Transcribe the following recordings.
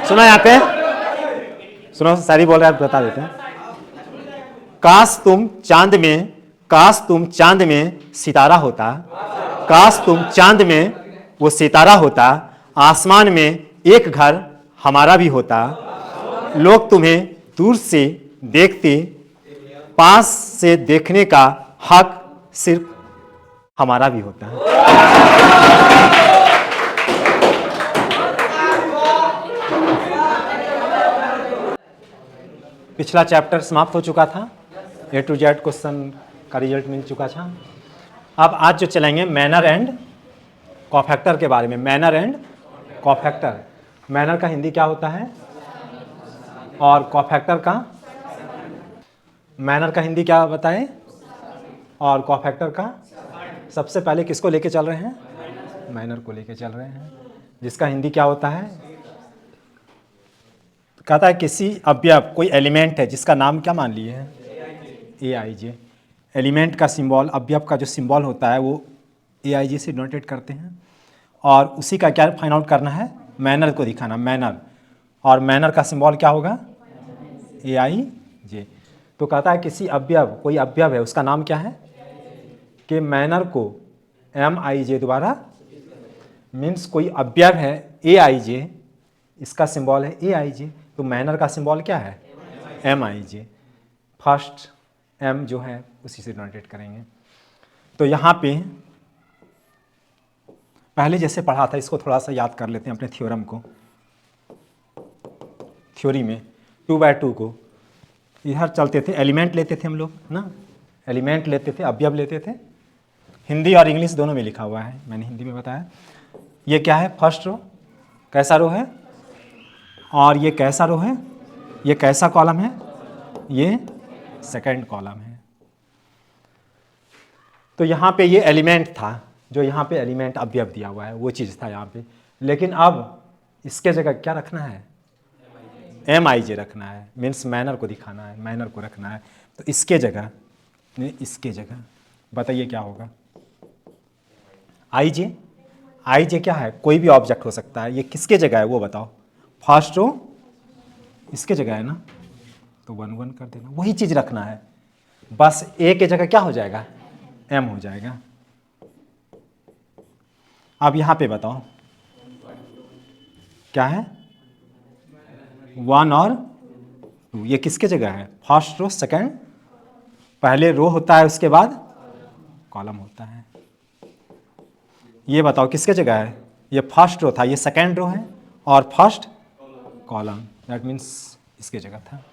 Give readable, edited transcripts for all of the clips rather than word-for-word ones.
सुनो यहाँ पे, सुनो सारी बोल रहे हैं, बता देते हैं। काश तुम चांद में सितारा होता, काश तुम चांद में वो सितारा होता, आसमान में एक घर हमारा भी होता, लोग तुम्हें दूर से देखते, पास से देखने का हक सिर्फ हमारा भी होता है। पिछला चैप्टर समाप्त हो चुका था, A to Z क्वेश्चन का रिजल्ट मिल चुका था। अब आज जो चलेंगे मैनर एंड कॉफैक्टर के बारे में। मैनर एंड कॉफैक्टर, मैनर का हिंदी क्या होता है और कॉफैक्टर का, मैनर का हिंदी क्या बताएं और कॉफैक्टर का। सबसे पहले किसको लेके चल रहे हैं? मैनर को लेके चल रहे हैं, जिसका हिंदी क्या होता है? कहता है किसी अवयव, कोई एलिमेंट है जिसका नाम क्या मान लिए हैं? AIJ। एलिमेंट का सिंबल, अवयव का जो सिंबल होता है वो AIJ से डिनोटेट करते हैं, और उसी का क्या फाइंड आउट करना है? मैनर को दिखाना, मैनर। और मैनर का सिंबल क्या होगा? AIJ। तो कहता है किसी अवयव, कोई अवयव है उसका नाम क्या है? कि मैनर को MIJ द्वारा, मीन्स कोई अवयव है AIJ, इसका सिंबल है AIJ, तो मैनर का सिंबल क्या है? MIJ। फर्स्ट M जो है उसी से डिनोटेट करेंगे। तो यहाँ पे पहले जैसे पढ़ा था, इसको थोड़ा सा याद कर लेते हैं अपने थ्योरम को। थ्योरी में 2/2 को इधर चलते थे, एलिमेंट लेते थे हम लोग ना, एलिमेंट लेते थे, अवयव लेते थे। हिंदी और इंग्लिश दोनों में लिखा हुआ है, मैंने हिंदी में बताया। ये क्या है? First row. कैसा रो है? और ये कैसा रो है? ये कैसा कॉलम है? ये सेकंड कॉलम है। तो यहाँ पे ये एलिमेंट था, जो यहाँ पे एलिमेंट अवयव दिया हुआ है वो चीज़ था यहाँ पे। लेकिन अब इसके जगह क्या रखना है? MIJ रखना है, मीन्स मैनर को दिखाना है, मैनर को रखना है। तो इसके जगह, इसके जगह बताइए क्या होगा? IJ क्या है? कोई भी ऑब्जेक्ट हो सकता है। ये किसके जगह है वो बताओ? फर्स्ट रो इसके जगह है ना, तो 1 1 कर देना, वही चीज़ रखना है। बस A के जगह क्या हो जाएगा? M हो जाएगा। अब यहाँ पे बताओ क्या है? 1 और 2, ये किसके जगह है? फर्स्ट रो सेकंड, पहले रो होता है उसके बाद कॉलम होता है। ये बताओ किसके जगह है? ये फर्स्ट रो था, ये सेकंड रो है, और फर्स्ट कॉलम, दैट मीन्स इसके जगह था।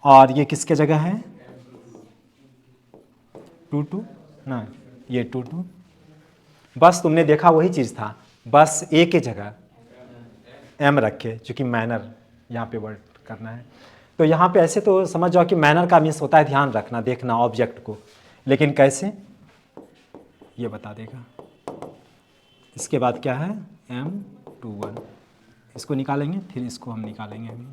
और ये किसके जगह है? 2 2 ना, ये 2 2। बस तुमने देखा वही चीज़ था, बस A के जगह M रखे, चूँकि मैनर यहाँ पे वर्ड करना है। तो यहाँ पे ऐसे तो समझ जाओ कि मैनर का मीन्स होता है ध्यान रखना, देखना ऑब्जेक्ट को, लेकिन कैसे ये बता देगा। इसके बाद क्या है? M21, इसको निकालेंगे, फिर इसको हम निकालेंगे अभी।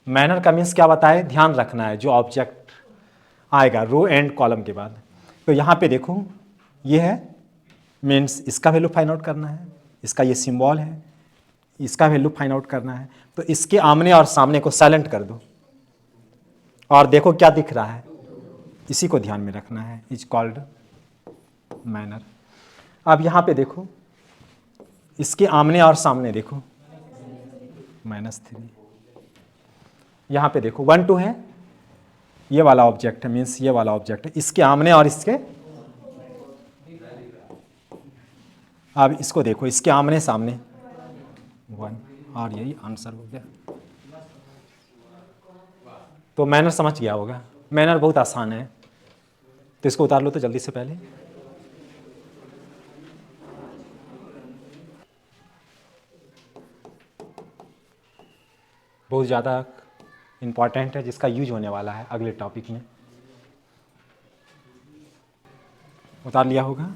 मैनर का मीन्स क्या बताए? ध्यान रखना है, जो ऑब्जेक्ट आएगा रो एंड कॉलम के बाद। तो यहाँ पे देखो ये है, मीन्स इसका वैल्यू फाइंड आउट करना है, इसका ये सिंबल है, इसका वैल्यू फाइंड आउट करना है। तो इसके आमने और सामने को साइलेंट कर दो, और देखो क्या दिख रहा है, इसी को ध्यान में रखना है, इज कॉल्ड मैनर। अब यहाँ पे देखो, इसके आमने और सामने देखो, -3। यहाँ पे देखो 1 2 है, ये वाला ऑब्जेक्ट है, मीन्स ये वाला ऑब्जेक्ट है, इसके आमने और इसके, अब इसको देखो, इसके आमने सामने 1, और यही आंसर हो गया। तो मैनर समझ गया होगा। मैनर बहुत आसान है, तो इसको उतार लो तो जल्दी से पहले। बहुत ज़्यादा इम्पॉर्टेंट है, जिसका यूज होने वाला है अगले टॉपिक में। उतार लिया होगा।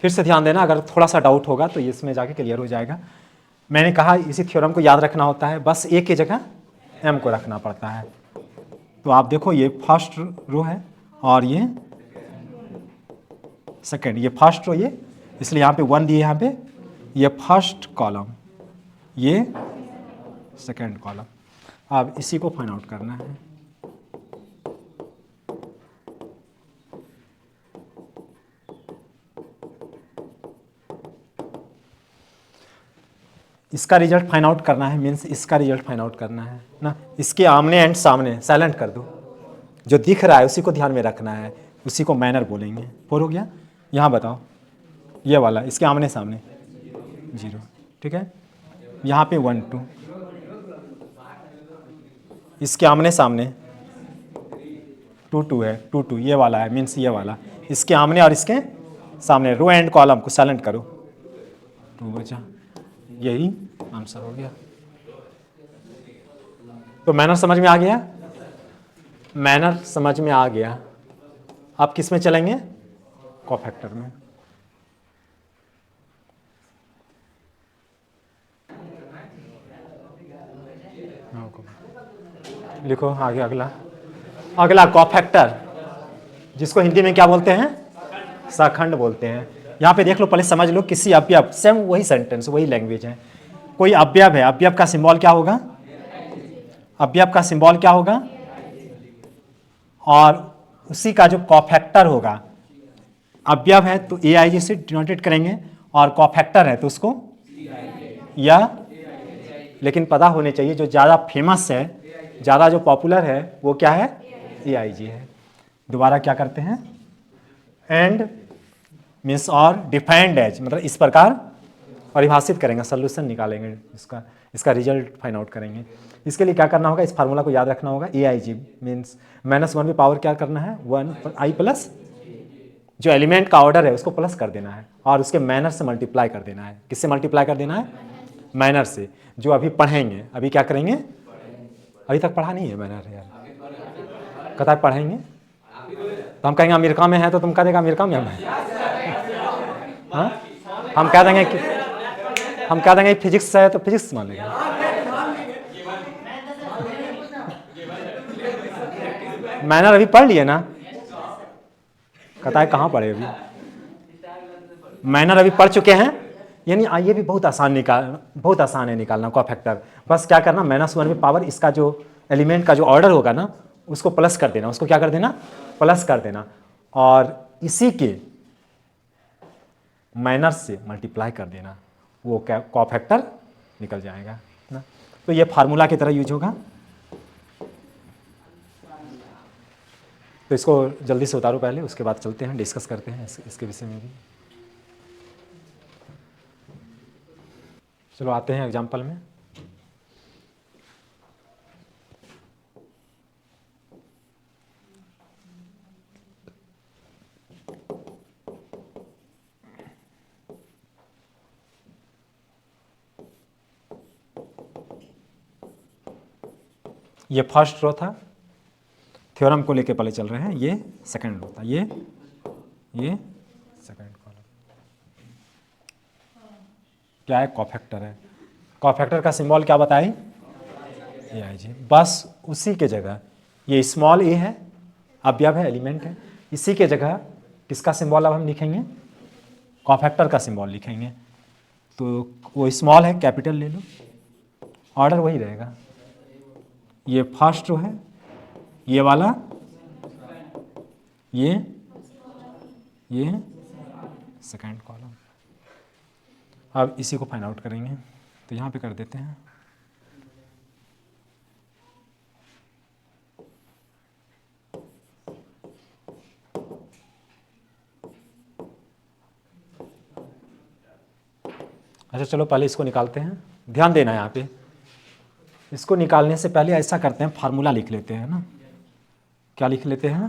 फिर से ध्यान देना, अगर थोड़ा सा डाउट होगा तो इसमें जाके क्लियर हो जाएगा। मैंने कहा इसी थ्योरम को याद रखना होता है, बस ए की जगह एम को रखना पड़ता है। तो आप देखो ये फर्स्ट रो है और ये सेकेंड, ये फर्स्ट रो ये, इसलिए यहाँ पे 1 दिए, यहाँ पे ये फर्स्ट कॉलम, ये सेकेंड कॉलम। अब इसी को फाइंड आउट करना है। इसका रिजल्ट फाइंड आउट करना है, मीन्स इसका रिजल्ट फाइंड आउट करना है ना। इसके आमने एंड सामने साइलेंट कर दो, जो दिख रहा है उसी को ध्यान में रखना है, उसी को मैनर बोलेंगे। 4 हो गया। यहाँ बताओ ये वाला, इसके आमने सामने 0, ठीक है। यहाँ पे 1 2, इसके आमने सामने 2 2 है, 2 2 ये वाला है, मीन्स ये वाला। इसके आमने और इसके सामने रो एंड कॉलम को साइलेंट करो, 2 बचा। यही आंसर हो गया। तो मैनर समझ में आ गया, मैनर समझ में आ गया। आप किस में चलेंगे? कोफैक्टर में। लिखो आगे अगला कोफैक्टर, जिसको हिंदी में क्या बोलते हैं? सखंड बोलते हैं। यहाँ पे देख लो, पहले समझ लो, किसी अवयव, सेम वही सेंटेंस वही लैंग्वेज है, कोई अवयव है, अवयव का सिंबल क्या होगा? अवयव का सिंबल क्या होगा? और उसी का जो कोफैक्टर होगा, अवयव है तो AIJ से डिनोटेट करेंगे और कोफैक्टर है तो उसको या, लेकिन पता होने चाहिए जो ज़्यादा फेमस है, ज़्यादा जो पॉपुलर है वो क्या है? AIJ है। दोबारा क्या करते हैं? एंड मीन्स और डिफाइंड एज, मतलब इस प्रकार परिभाषित करेंगे, सोल्यूशन निकालेंगे, इसका रिजल्ट फाइंड आउट करेंगे। इसके लिए क्या करना होगा? इस फार्मूला को याद रखना होगा। AIJ मीन्स -1 पे पावर क्या करना है? 1 प्लस जो एलिमेंट का ऑर्डर है उसको प्लस कर देना है और उसके मैनर से मल्टीप्लाई कर देना है। किससे मल्टीप्लाई कर देना है? मैनर से। जो अभी पढ़ेंगे, अभी क्या करेंगे? अभी तक पढ़ा नहीं है मैनर यार, कहता है पढ़ेंगे तो हम कहेंगे अमेरिका में है, तो तुम कह देगा अमेरिका में है। हाँ, हम कह देंगे फिजिक्स है तो फिजिक्स मान लेगा। मैनर अभी पढ़ लिए ना? कहता है कहाँ पढ़े अभी? मैनर अभी पढ़ चुके हैं, यानी ये भी बहुत आसान है निकालना कोफैक्टर। बस क्या करना, -1 पे पावर इसका जो एलिमेंट का जो ऑर्डर होगा ना उसको प्लस कर देना, उसको क्या कर देना? प्लस कर देना और इसी के मैनर से मल्टीप्लाई कर देना, वो क्या कोफैक्टर निकल जाएगा ना। तो ये फार्मूला की तरह यूज होगा। तो इसको जल्दी से उतारो पहले, उसके बाद चलते हैं, डिस्कस करते हैं इसके विषय में भी। चलो आते हैं एग्जाम्पल में। ये फर्स्ट रो था, थ्योरम को लेके पहले चल रहे हैं। ये सेकंड रो था, ये सेकंड कॉलम। क्या है? कोफैक्टर है। कोफैक्टर का सिंबल क्या बताई? AIJ। बस उसी के जगह ये स्मॉल a है, अवयव है, एलिमेंट है, इसी के जगह किसका सिंबल अब हम लिखेंगे? कोफैक्टर का सिंबल लिखेंगे। तो वो स्मॉल है, कैपिटल ले लो, ऑर्डर वही रहेगा। ये फर्स्ट रो है, ये वाला, ये सेकंड कॉलम। अब इसी को फाइंड आउट करेंगे, तो यहाँ पे कर देते हैं। अच्छा चलो पहले इसको निकालते हैं, ध्यान देना यहाँ पे। इसको निकालने से पहले ऐसा करते हैं, फार्मूला लिख लेते हैं ना। क्या लिख लेते हैं?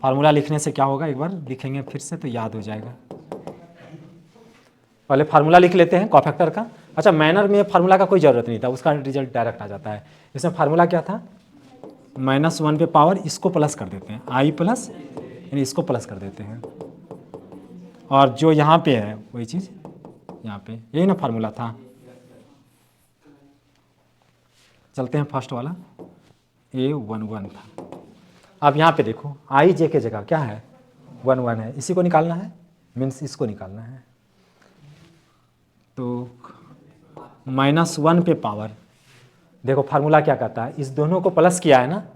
फार्मूला लिखने से क्या होगा, एक बार लिखेंगे फिर से तो याद हो जाएगा। पहले फार्मूला लिख लेते हैं कोफैक्टर का। अच्छा, मैनर में फार्मूला का कोई ज़रूरत नहीं था, उसका रिजल्ट डायरेक्ट आ जाता है। इसमें फार्मूला क्या था? -1 पे पावर इसको प्लस कर देते हैं, i प्लस यानी इसको प्लस कर देते हैं, और जो यहाँ पे है वही चीज़ यहाँ पे, यही ना फार्मूला था। चलते हैं फर्स्ट वाला, A11 था। अब यहाँ पे देखो आई जे के जगह क्या है, 1 है, इसी को निकालना है, मीन्स इसको निकालना है। तो -1 पे पावर, देखो फार्मूला क्या कहता है, इस दोनों को प्लस किया है ना,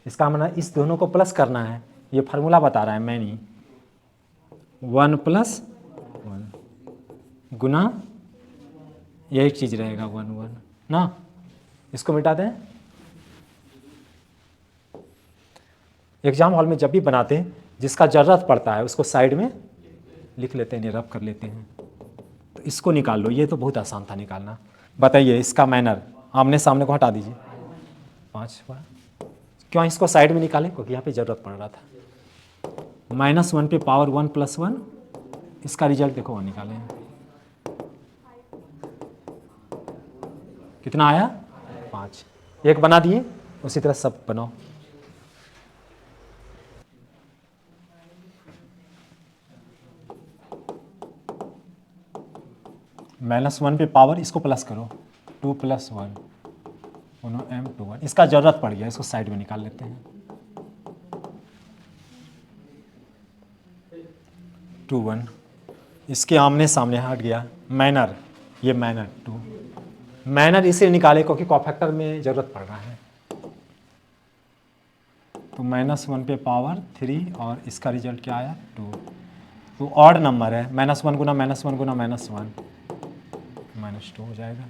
इसका मतलब इस दोनों को प्लस करना है, ये फार्मूला बता रहा है, मैं नहीं। 1 + 1 गुना यही चीज़ रहेगा 1 ना, इसको मिटा दें। एग्जाम हॉल में जब भी बनाते हैं, जिसका ज़रूरत पड़ता है उसको साइड में लिख लेते हैं, रब कर लेते हैं। तो इसको निकाल लो, ये तो बहुत आसान था निकालना। बताइए इसका मैनर, आमने सामने को हटा दीजिए 5 बार। क्यों इसको साइड में निकालें, क्योंकि यहाँ पे ज़रूरत पड़ रहा था। -1 पे पावर 1 + 1, इसका रिजल्ट देखो वहाँ निकालें, कितना आया 5। एक बना दिए, उसी तरह सब बनाओ। -1 पे पावर, इसको प्लस करो, 2 + 1 M21, इसका ज़रूरत पड़ गया, इसको साइड में निकाल लेते हैं। 21, इसके आमने सामने हट गया। मैनर, ये मैनर 2, मैनर इसे निकाले क्योंकि कॉफैक्टर में ज़रूरत पड़ रहा है। तो -1 पे पावर 3, और इसका रिजल्ट क्या आया 2। तो ऑड नंबर है, -1 गुना -1 गुना -1 -2 हो जाएगा।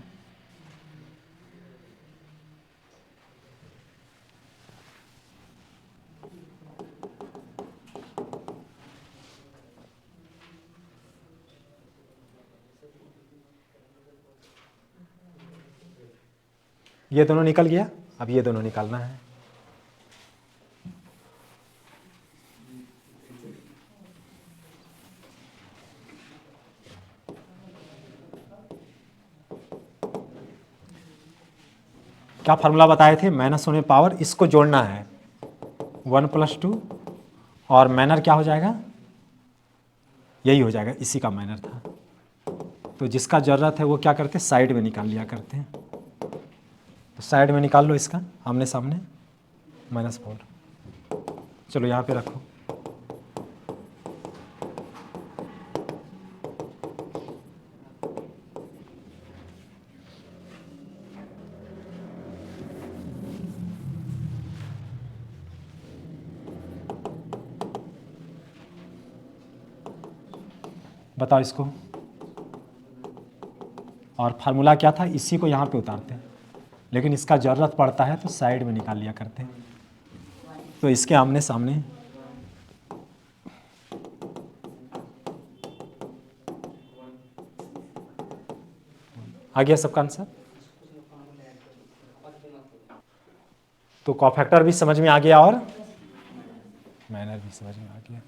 ये दोनों निकल गया, अब ये दोनों निकालना है। क्या फार्मूला बताए थे, -1 में पावर, इसको जोड़ना है 1 + 2, और मैनर क्या हो जाएगा, यही हो जाएगा, इसी का मैनर था। तो जिसका ज़रूरत है वो क्या करते हैं, साइड में निकाल लिया करते हैं। तो साइड में निकाल लो इसका, आमने सामने -4। चलो यहाँ पे रखो। बताओ इसको, और फार्मूला क्या था, इसी को यहाँ पे उतारते हैं, लेकिन इसका ज़रूरत पड़ता है तो साइड में निकाल लिया करते हैं। तो इसके आमने सामने आ गया सबका आंसर। तो कॉफैक्टर भी समझ में आ गया और मैनर भी समझ में आ गया।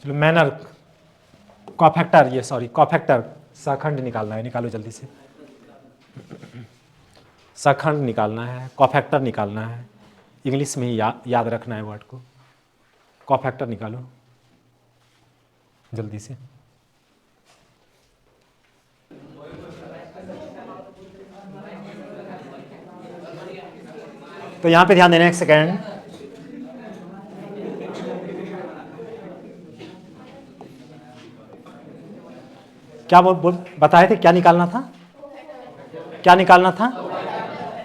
चलो मैनर, कॉफैक्टर, ये सॉरी कॉफैक्टर, सहखंड निकालना है, निकालो जल्दी से। सहखंड निकालना है, कॉफैक्टर निकालना है, इंग्लिश में ही याद रखना है वर्ड को। कॉफैक्टर निकालो जल्दी से। तो यहाँ पे ध्यान देना, एक सेकेंड। क्या बताए थे, क्या निकालना था, क्या निकालना था,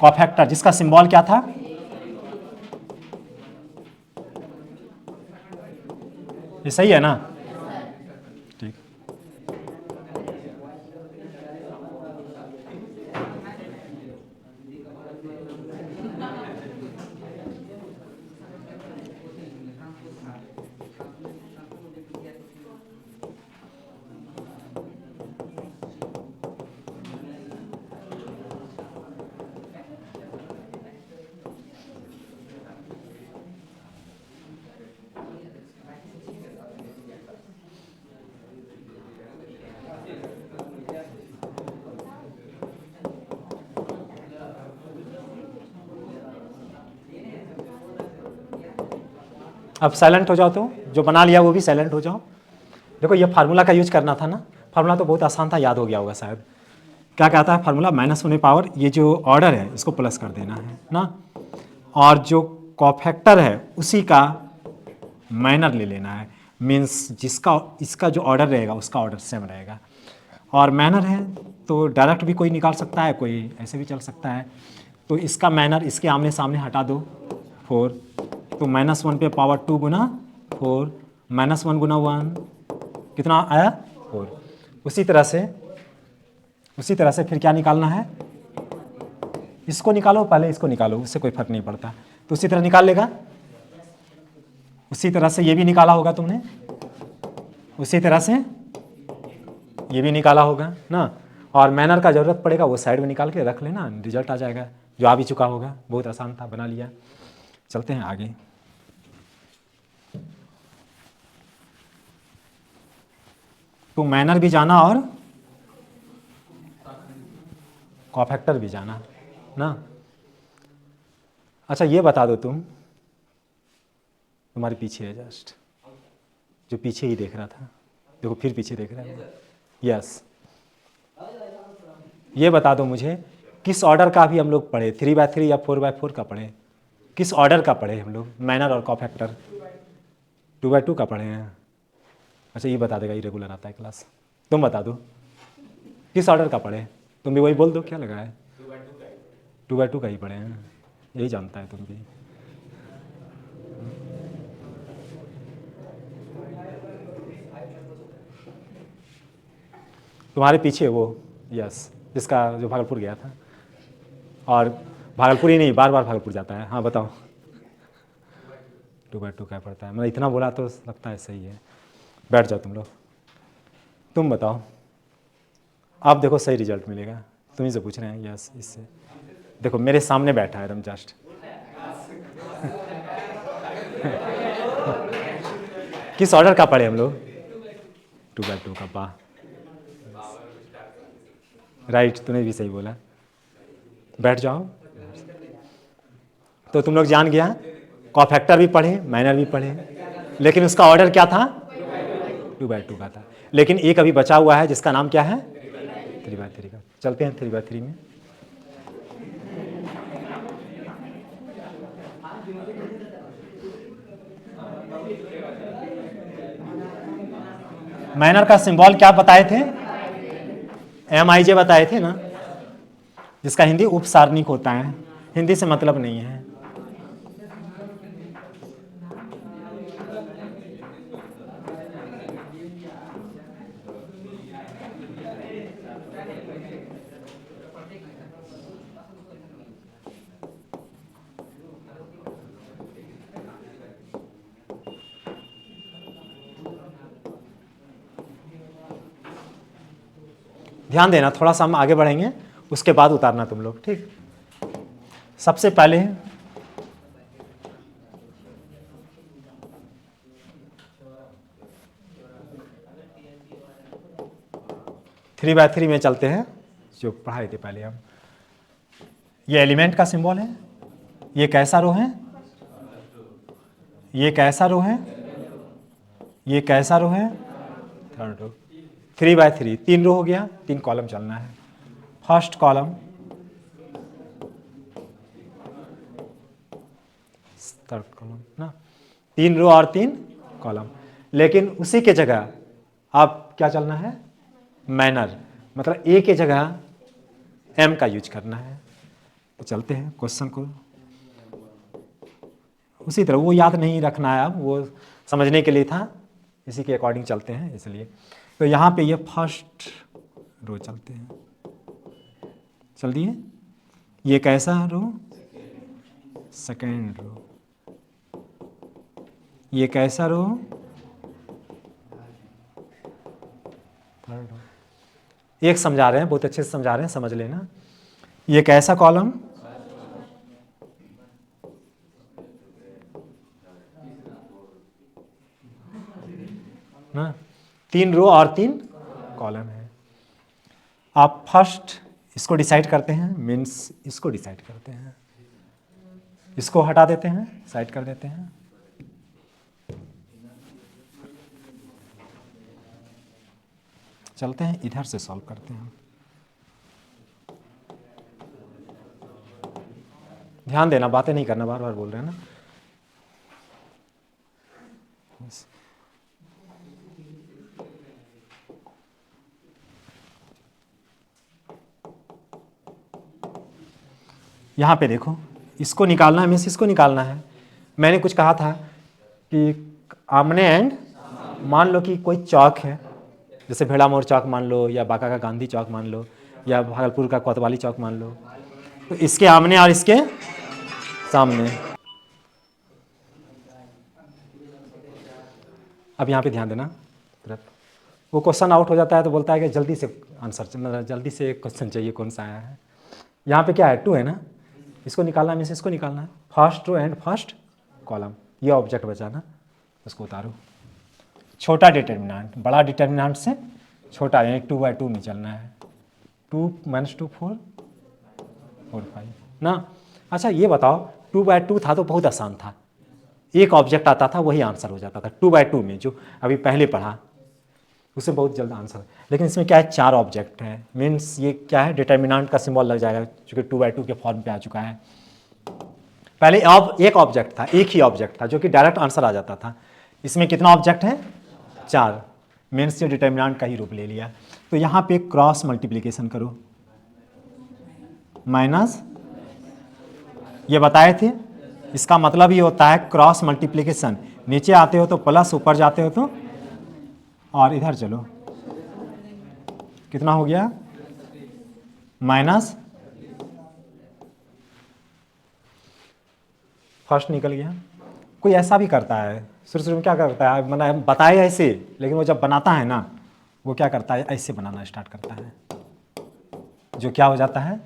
कॉफैक्टर, जिसका सिंबल क्या था, ये सही है ना, ठीक। अब साइलेंट हो जाओ, तो जो बना लिया वो भी साइलेंट हो जाओ। देखो ये फार्मूला का यूज करना था ना, फार्मूला तो बहुत आसान था, याद हो गया होगा शायद। क्या कहता है फार्मूला? -1/, ये जो ऑर्डर है इसको प्लस कर देना है ना, और जो कॉफैक्टर है उसी का मैनर ले लेना है। मीन्स जिसका इसका जो ऑर्डर रहेगा उसका ऑर्डर सेम रहेगा। और मैनर है तो डायरेक्ट भी कोई निकाल सकता है, कोई ऐसे भी चल सकता है। तो इसका मैनर इसके आमने सामने हटा दो 4, तो -1 पे पावर 2 गुना 4, -1 गुना 1 कितना आया 4। उसी तरह से फिर क्या निकालना है? इसको निकालो, पहले इसको निकालो, उससे कोई फर्क नहीं पड़ता। तो उसी तरह निकाल लेगा। उसी तरह से ये भी निकाला होगा तुमने, उसी तरह से ये भी निकाला होगा ना। और मैनर का ज़रूरत पड़ेगा वो साइड में निकाल के रख लेना, रिजल्ट आ जाएगा जो आ भी चुका होगा। बहुत आसान था, बना लिया। चलते हैं आगे। तो मैनर भी जाना और कॉफैक्टर भी जाना ना। अच्छा ये बता दो, तुम्हारे पीछे है जस्ट, जो पीछे ही देख रहा था, देखो फिर पीछे देख रहा है। यस, ये बता दो मुझे किस ऑर्डर का भी हम लोग पढ़े, 3/3 या 4/4 का पढ़े? किस ऑर्डर का पढ़े हम लोग? मैनर और कॉफैक्टर 2/2 का पढ़े हैं। अच्छा ये बता देगा, इरेगुलर आता है क्लास। तुम बता दो किस ऑर्डर का पढ़े? तुम भी वही बोल दो, क्या लगा है? 2/2 का ही पढ़े हैं, यही जानता है तुम भी। तुम्हारे पीछे वो, यस, जिसका जो भागलपुर गया था, और भागलपुर ही नहीं बार बार भागलपुर जाता है। हाँ बताओ, 2/2 का पढ़ता है। मतलब इतना बोला तो लगता है सही है। बैठ जाओ तुम लोग, तुम बताओ। आप देखो सही रिजल्ट मिलेगा, तुम ही से पूछ रहे हैं। यस, इससे देखो मेरे सामने बैठा है एकदम जस्ट। किस ऑर्डर का पढ़े हम लोग? 2/2 का। वाह, राइट, तूने भी सही बोला। बैठ जाओ। तो तुम लोग जान गया, कॉफैक्टर भी पढ़े, मैनर भी पढ़े, लेकिन उसका ऑर्डर क्या था? 2/2 का था। लेकिन एक अभी बचा हुआ है जिसका नाम क्या है? 3/3 का। चलते हैं 3/3 में। मैनर का सिंबल क्या बताए थे? MIJ बताए थे ना, जिसका हिंदी उपसारणिक होता है। हिंदी से मतलब नहीं है। ध्यान देना, थोड़ा सा हम आगे बढ़ेंगे, उसके बाद उतारना तुम लोग, ठीक। सबसे पहले 3/3 में चलते हैं, जो पढ़ाए थे पहले हम। ये एलिमेंट का सिंबल है। ये कैसा रो है? ये कैसा रो है? ये कैसा रो है? Third row. 3/3, 3 रो हो गया, 3 कॉलम चलना है। फर्स्ट कॉलम, थर्ड कॉलम ना, 3 रो और 3 कॉलम। लेकिन उसी के जगह आप क्या चलना है? मैनर, मतलब ए के जगह एम का यूज करना है। तो चलते हैं क्वेश्चन को। उसी तरह वो याद नहीं रखना है, अब वो समझने के लिए था, इसी के अकॉर्डिंग चलते हैं इसलिए। तो यहाँ पे ये फर्स्ट रो चलते हैं, चल दिए। ये कैसा रो? Second row. ये कैसा रो? Third row. एक समझा रहे हैं, बहुत अच्छे से समझा रहे हैं, समझ लेना। ये कैसा कॉलम? ना, 3 रो और 3 कॉलम है। आप फर्स्ट इसको डिसाइड करते हैं, मीन्स इसको डिसाइड करते हैं, इसको हटा देते हैं, साइड कर देते हैं। चलते हैं इधर से सॉल्व करते हैं। ध्यान देना, बातें नहीं करना, बार बार बोल रहे हैं ना। यहाँ पे देखो, इसको निकालना है, मीन्स इसको निकालना है। मैंने कुछ कहा था कि आमने एंड, मान लो कि कोई चौक है, जैसे भेड़ा मोड़ चौक मान लो, या बांका का गांधी चौक मान लो, या भागलपुर का कोतवाली चौक मान लो, तो इसके आमने और इसके सामने। अब यहाँ पे ध्यान देना, वो क्वेश्चन आउट हो जाता है तो बोलता है कि जल्दी से आंसर, मतलब जल्दी से क्वेश्चन चाहिए कौन सा आया है। यहाँ पे क्या है, 2 है ना, इसको निकालना है, मीन्स इसको निकालना है, first row and first column, ये ऑब्जेक्ट बचा ना, उसको उतारो। छोटा डिटर्मिनेंट बड़ा डिटर्मिनेंट से छोटा, यानी 2/2 में चलना है। 2 - 2 4 4 5 ना। अच्छा ये बताओ, 2/2 था तो बहुत आसान था, एक ऑब्जेक्ट आता था वही आंसर हो जाता था। 2/2 में जो अभी पहले पढ़ा उससे बहुत जल्द आंसर, लेकिन इसमें क्या है, 4 ऑब्जेक्ट है, मीन्स ये क्या है, डिटर्मिनेंट का सिंबल लग जाएगा, क्योंकि 2/2 के फॉर्म पे आ चुका है। पहले अब एक ऑब्जेक्ट था, एक ही ऑब्जेक्ट था जो कि डायरेक्ट आंसर आ जाता था। इसमें कितना ऑब्जेक्ट है, 4, मीन्स ये डिटर्मिनेंट का ही रूप ले लिया। तो यहाँ पे क्रॉस मल्टीप्लिकेशन करो, माइनस, ये बताए थे, इसका मतलब ये होता है क्रॉस मल्टीप्लिकेशन, नीचे आते हो तो प्लस, ऊपर जाते हो तो, और इधर चलो, कितना हो गया, माइनस, फर्स्ट निकल गया। कोई ऐसा भी करता है, शुरू में क्या करता है, मतलब बताए ऐसे, लेकिन वो जब बनाता है ना, वो क्या करता है, ऐसे बनाना स्टार्ट करता है, जो क्या हो जाता है,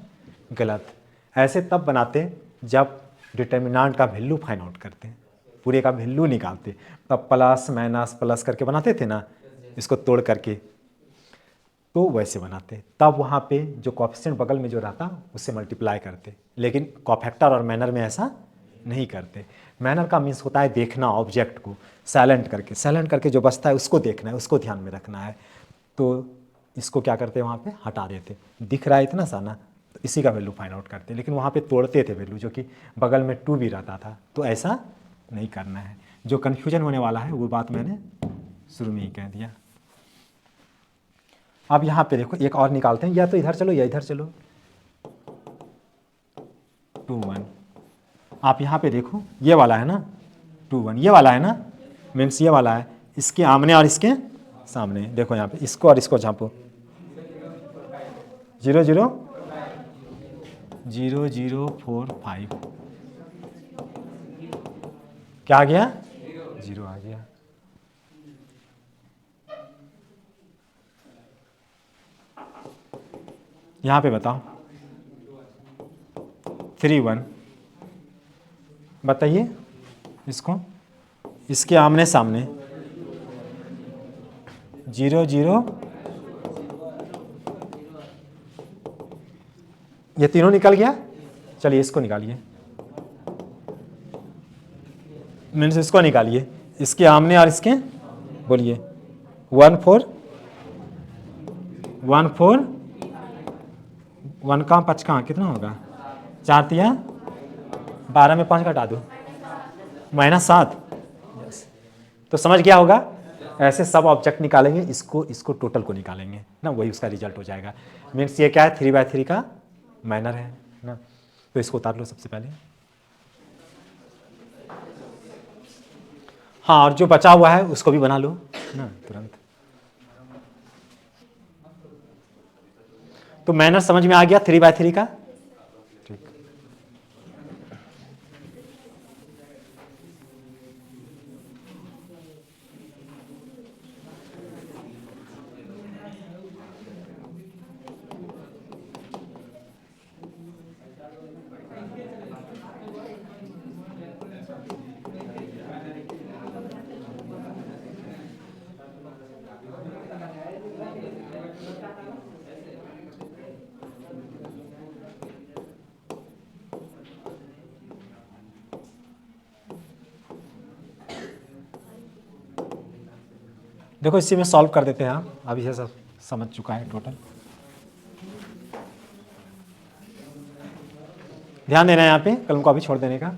गलत। ऐसे तब बनाते जब डिटर्मिनेंट का वैल्यू फाइंड आउट करते, पूरे का वैल्यू निकालते, तब प्लस माइनस प्लस करके बनाते थे ना, इसको तोड़ करके, तो वैसे बनाते। तब वहाँ पे जो कोएफिशिएंट बगल में जो रहता उससे मल्टीप्लाई करते, लेकिन कोफैक्टर और मैनर में ऐसा नहीं करते। मैनर का मीन्स होता है देखना ऑब्जेक्ट को, साइलेंट करके जो बचता है उसको देखना है, उसको ध्यान में रखना है। तो इसको क्या करते वहाँ पे हटा देते, दिख रहा है इतना सा ना, तो इसी का वैल्यू फाइंड आउट करते, लेकिन वहाँ पे तोड़ते थे वैल्यू, जो कि बगल में 2 भी रहता था। तो ऐसा नहीं करना है, जो कन्फ्यूजन होने वाला है वो बात मैंने शुरू में ही कह दिया। अब यहाँ पे देखो एक और निकालते हैं, या तो इधर चलो या इधर चलो, 2 1। आप यहाँ पे देखो, ये वाला है ना 2 1, ये वाला है ना, मीन्स ये वाला है, इसके आमने और इसके सामने। देखो यहाँ पे इसको और इसको झाँपो, 0 0 0 0 4 5, क्या आ गया, 0 आ गया। यहाँ पे बताओ, 3 1, बताइए इसको, इसके आमने सामने, 0 0, ये तीनों निकल गया। चलिए इसको निकालिए, मीन्स इसको निकालिए, इसके आमने और इसके, बोलिए, 1 4 1 4 1 का 5 का कितना होगा, 4 तिया 12 में 5 घटा दो, -7। तो समझ गया होगा, ऐसे सब ऑब्जेक्ट निकालेंगे, इसको टोटल को निकालेंगे ना, वही उसका रिजल्ट हो जाएगा। मीन्स ये क्या है, 3/3 का माइनर है ना। तो इसको उतार लो सबसे पहले, हाँ, और जो बचा हुआ है उसको भी बना लो ना तुरंत। तो माइनर समझ में आ गया 3/3 का, ठीक। देखो इसी में सॉल्व कर देते हैं हम, अभी ये सब समझ चुका है टोटल। ध्यान देना है यहाँ पे, कलम को अभी छोड़ देने का।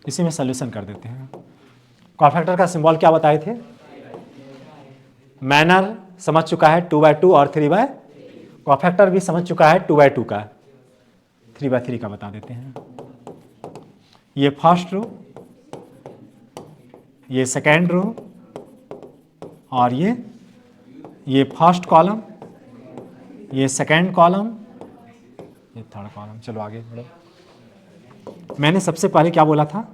इसी में सॉल्यूशन कर देते हैं। कॉफैक्टर का सिंबल क्या बताए थे? मैनर समझ चुका है 2/2 और 3/, कॉफैक्टर भी समझ चुका है 2/2 का, 3/3 का बता देते हैं। ये फर्स्ट रो, ये सेकेंड रो, और ये फर्स्ट कॉलम, ये सेकेंड कॉलम, ये थर्ड कॉलम। चलो आगे बढ़ो। मैंने सबसे पहले क्या बोला था?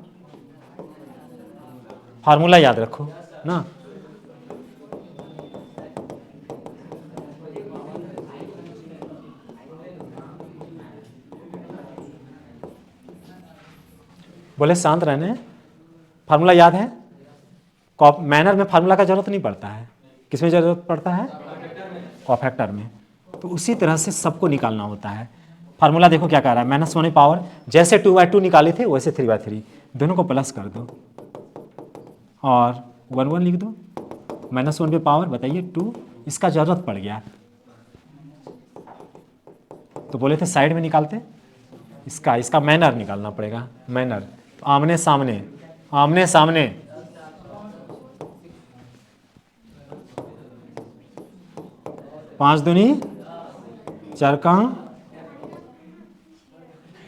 फार्मूला याद रखो ना। बोले शांत रहने। फार्मूला याद है? मैनर में फार्मूला का जरूरत नहीं पड़ता है, किसमें जरूरत पड़ता है? कॉफैक्टर में। तो उसी तरह से सबको निकालना होता है। फार्मूला देखो क्या कह रहा है, -1 पावर, जैसे 2/2 निकाले थे वैसे 3/3, दोनों को प्लस कर दो और 1 लिख दो। -1 पे पावर बताइए 2, इसका जरूरत पड़ गया तो बोले थे साइड में निकालते, इसका मैनर निकालना पड़ेगा। मैनर तो आमने सामने, आमने सामने, पाँच दूनी चरका,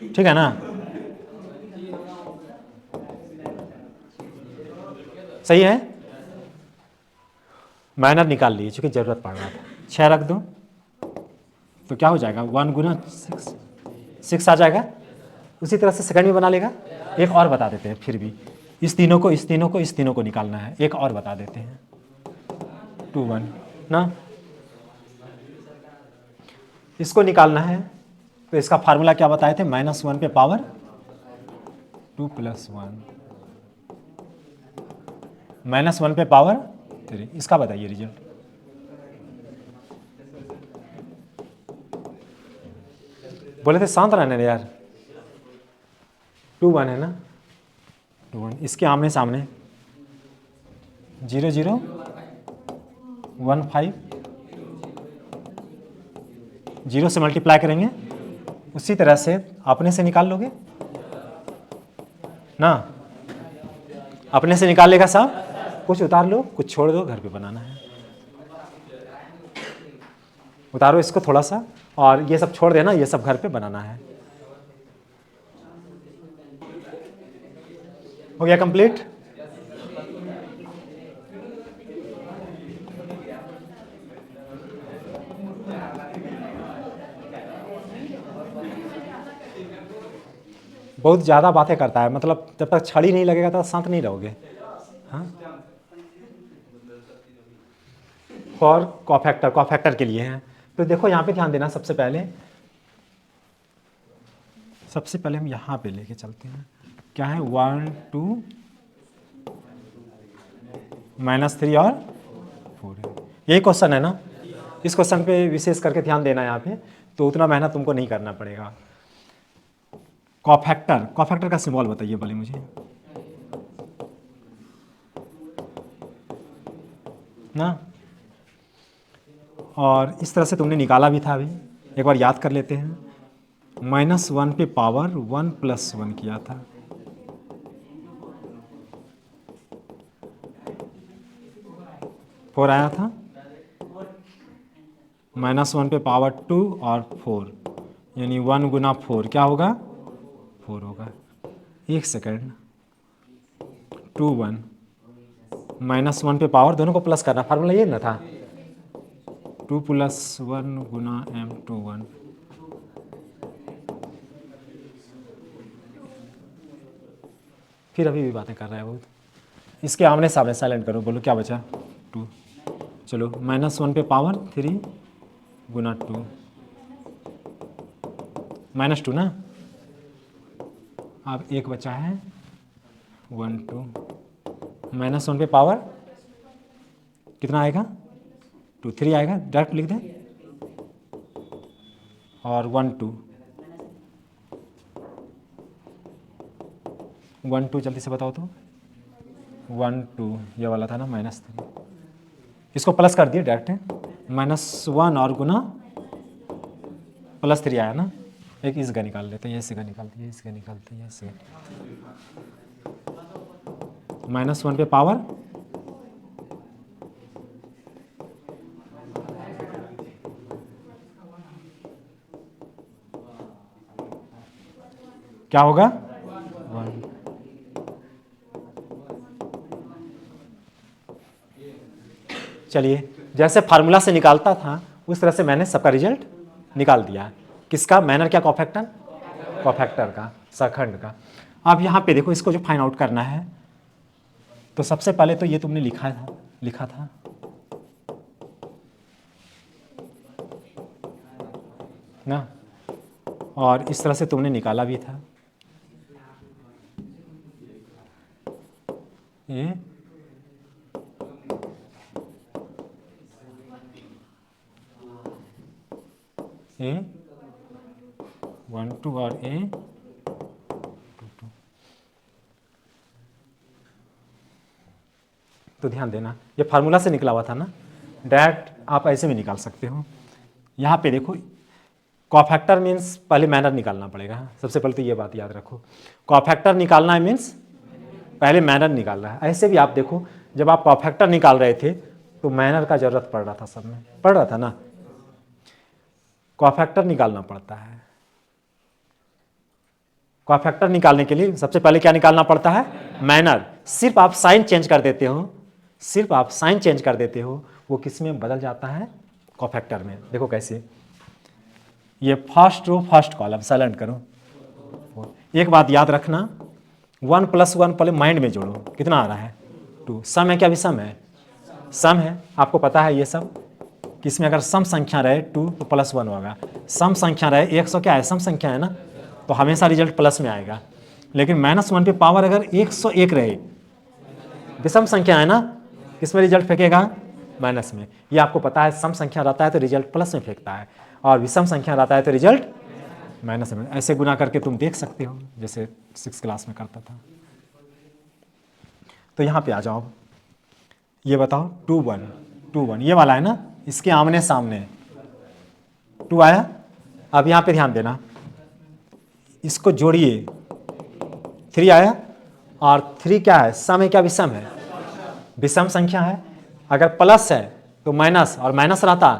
ठीक है ना? सही है। माइनर निकाल लिए चूंकि जरूरत पड़ रहा था। 6 रख दो तो क्या हो जाएगा? 1 गुना 6 आ जाएगा। उसी तरह से सेकंड भी बना लेगा। एक और बता देते हैं फिर भी, इस तीनों को निकालना है। एक और बता देते हैं 2 1 ना, इसको निकालना है। तो इसका फार्मूला क्या बताए थे? -1 पे पावर 2 + 1, -1 पे पावर 3। इसका बताइए रिजल्ट। बोले थे शांत रहने यार। 2 1 है ना, 2 1। इसके आमने सामने 0 0 1 5, 0 से मल्टीप्लाई करेंगे। उसी तरह से अपने से निकाल लोगे ना, अपने से निकाल लेगा साहब। कुछ उतार लो, कुछ छोड़ दो, घर पे बनाना है। उतारो इसको थोड़ा सा, और ये सब छोड़ देना, ये सब घर पे बनाना है। हो गया कंप्लीट? बहुत ज़्यादा बातें करता है, मतलब जब तक छड़ी नहीं लगेगा तब शांत नहीं रहोगे। हाँ, फॉर कॉफैक्टर के लिए हैं। तो देखो यहाँ पे ध्यान देना। सबसे पहले हम यहाँ पे लेके चलते हैं। क्या है? 1 2 -3 और 4। यही क्वेश्चन है ना? इस क्वेश्चन पे विशेष करके ध्यान देना है यहाँ पे, तो उतना मेहनत तुमको नहीं करना पड़ेगा। कॉफैक्टर का सिंबल बताइए बोले मुझे ना। और इस तरह से तुमने निकाला भी था अभी, एक बार याद कर लेते हैं। -1 पे पावर 1 + 1 किया था, फोर आया था। -1 पे पावर 2 और 4, यानी 1 गुना 4 क्या होगा? 4 होगा। एक सेकेंड, 2 1, -1 पे पावर, दोनों को प्लस करना, फार्मूला ये ना था। 2 + 1 गुना m21। फिर अभी भी बातें कर रहा है बहुत। इसके आमने सामने साइलेंट करो, बोलो क्या बचा? 2। चलो, -1 पे पावर 3 गुना 2, -2 ना। अब एक बचा है 1 2, -1 पे पावर कितना आएगा? 2 3 आएगा, डायरेक्ट लिख दें। और 1 2, 1 2 जल्दी से बताओ तो 1 2 ये वाला था ना -3, इसको प्लस कर दिए डायरेक्ट, -1 और गुना +3 आया ना। एक इसका निकाल लेते हैं, ये इसका निकालते हैं, इसका निकालते हैं, इसका -1 पे पावर क्या होगा 1। चलिए जैसे फार्मूला से निकालता था उस तरह से मैंने सबका रिजल्ट निकाल दिया। किसका? मैनर क्या? कॉफैक्टर, कॉफैक्टर का, सखंड का। अब यहाँ पे देखो इसको जो फाइंड आउट करना है तो सबसे पहले तो ये तुमने लिखा था ना, और इस तरह से तुमने निकाला भी था। ये A1 2 और A2 2। तो ध्यान देना ये फार्मूला से निकला हुआ था ना, डायरेक्ट आप ऐसे भी निकाल सकते हो। यहाँ पे देखो कॉफैक्टर मीन्स पहले मैनर निकालना पड़ेगा, सबसे पहले तो ये बात याद रखो। कॉफैक्टर निकालना है मीन्स पहले मैनर निकालना है। ऐसे भी आप देखो जब आप कॉफैक्टर निकाल रहे थे तो मैनर का जरूरत पड़ रहा था, सब में पड़ रहा था ना। कॉफैक्टर निकालना पड़ता है, कॉफैक्टर निकालने के लिए सबसे पहले क्या निकालना पड़ता है? मैनर। सिर्फ आप साइन चेंज कर देते हो, सिर्फ आप साइन चेंज कर देते हो, वो किस में बदल जाता है? कॉफैक्टर में। देखो कैसे, ये first row first column silent करो। एक बात याद रखना 1 + 1 पहले माइंड में जोड़ो, कितना आ रहा है 2। सम है क्या? भी सम है, सम है। आपको पता है ये सब कि इसमें अगर सम संख्या रहे 2 तो +1 होगा, सम संख्या रहे 100 क्या है? सम संख्या है ना, तो हमेशा रिजल्ट प्लस में आएगा। लेकिन -1 पे पावर अगर 101 रहे, विषम संख्या है ना, किसमें रिजल्ट फेंकेगा? माइनस में। ये आपको पता है, सम संख्या रहता है तो रिजल्ट प्लस में फेंकता है और विषम संख्या रहता है तो रिजल्ट माइनस में। ऐसे गुना करके तुम देख सकते हो जैसे 6 क्लास में करता था। तो यहाँ पे आ जाओ, ये बताओ 2 1 ये वाला है ना, इसके आमने सामने 2 आया। अब यहाँ पे ध्यान देना, इसको जोड़िए 3 आया, और 3 क्या है? सम है क्या? विषम है, विषम संख्या है। अगर प्लस है तो माइनस, और माइनस रहता